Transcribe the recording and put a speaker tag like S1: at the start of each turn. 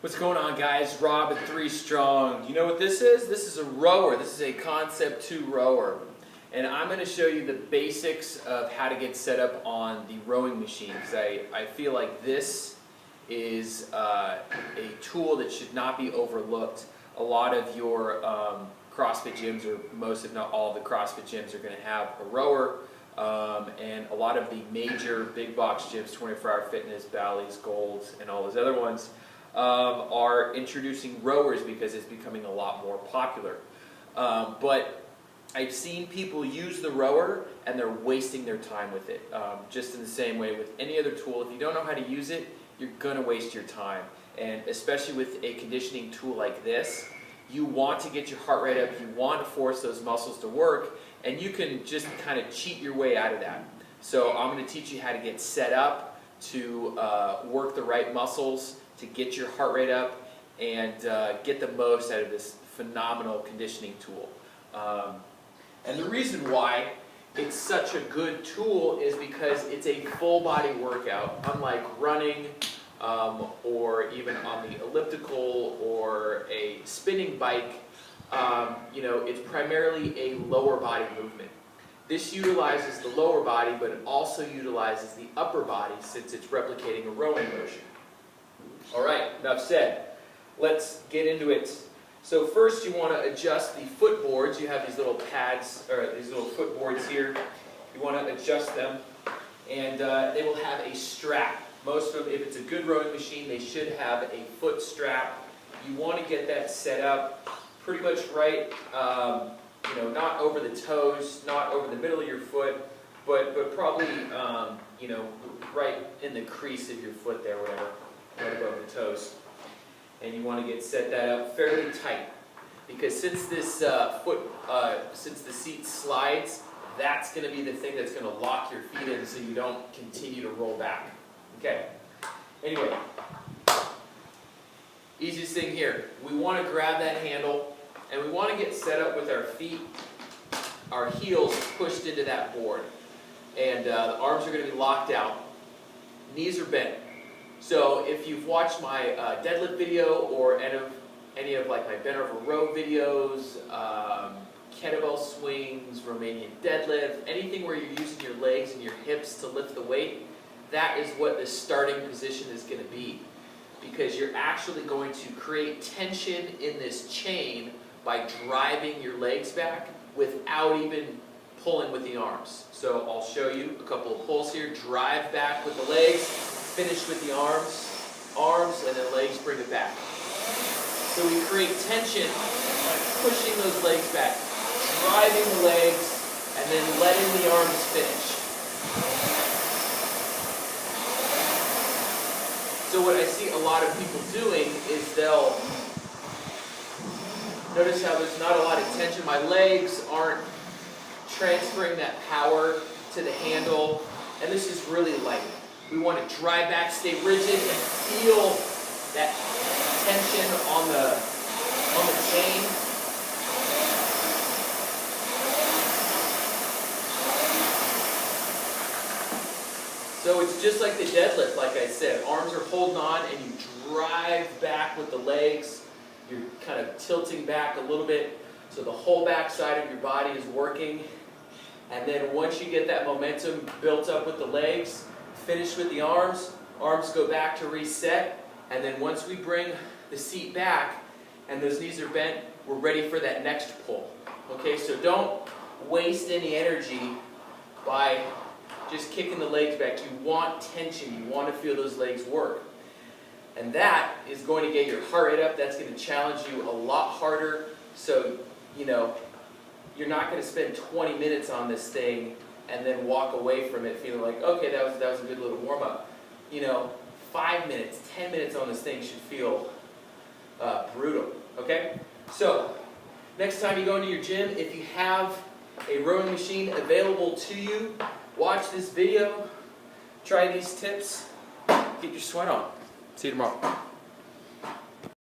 S1: What's going on, guys? Rob at 3 Strong. You know what this is? This is a rower. This is a Concept 2 rower. And I'm going to show you the basics of how to get set up on the rowing machine, because I feel like this is a tool that should not be overlooked. A lot of your CrossFit gyms, or most if not all of the CrossFit gyms, are going to have a rower. And a lot of the major big box gyms, 24 Hour Fitness, Bally's, Golds, and all those other ones, are introducing rowers because it's becoming a lot more popular. But I've seen people use the rower and they're wasting their time with it. Just in the same way with any other tool, if you don't know how to use it, you're going to waste your time. And especially with a conditioning tool like this, you want to get your heart rate up, you want to force those muscles to work, and you can just kind of cheat your way out of that. So I'm going to teach you how to get set up to work the right muscles, to get your heart rate up, and get the most out of this phenomenal conditioning tool. And the reason why it's such a good tool is because it's a full body workout, unlike running or even on the elliptical or a spinning bike. You know, it's primarily a lower body movement. This utilizes the lower body, but it also utilizes the upper body since it's replicating a rowing motion. Alright, enough said. Let's get into it. So first you want to adjust the footboards. You have these little pads, or these little footboards here. You want to adjust them, and they will have a strap. Most of them, if it's a good rowing machine, they should have a foot strap. You want to get that set up pretty much right, you know, not over the toes, not over the middle of your foot, but probably, you know, right in the crease of your foot there, whatever. Right above the toes. And you want to get set that up fairly tight, because since this since the seat slides, that's going to be the thing that's going to lock your feet in so you don't continue to roll back. Okay. Anyway, easiest thing here, we want to grab that handle and we want to get set up with our feet, our heels pushed into that board, and the arms are going to be locked out, knees are bent. So if you've watched my deadlift video or any of like my bent over row videos, kettlebell swings, Romanian deadlift, anything where you're using your legs and your hips to lift the weight, that is what the starting position is going to be. Because you're actually going to create tension in this chain by driving your legs back without even pulling with the arms. So I'll show you a couple of pulls here. Drive back with the legs. Finish with the arms, and then legs, bring it back. So we create tension by pushing those legs back, driving the legs, and then letting the arms finish. So what I see a lot of people doing is they'll notice how there's not a lot of tension. My legs aren't transferring that power to the handle, and this is really light. We want to drive back, stay rigid, and feel that tension on the chain. So it's just like the deadlift, like I said. Arms are holding on, and you drive back with the legs. You're kind of tilting back a little bit, so the whole back side of your body is working. And then once you get that momentum built up with the legs, finish with the arms go back to reset, and then once we bring the seat back and those knees are bent, we're ready for that next pull. Okay, so don't waste any energy by just kicking the legs back. You want tension, you want to feel those legs work. And that is going to get your heart rate up, that's going to challenge you a lot harder, so, you know, you're not going to spend 20 minutes on this thing and then walk away from it feeling like, okay, that was a good little warm-up. You know, 5 minutes, 10 minutes on this thing should feel brutal, okay? So, next time you go into your gym, if you have a rowing machine available to you, watch this video, try these tips, get your sweat on. See you tomorrow.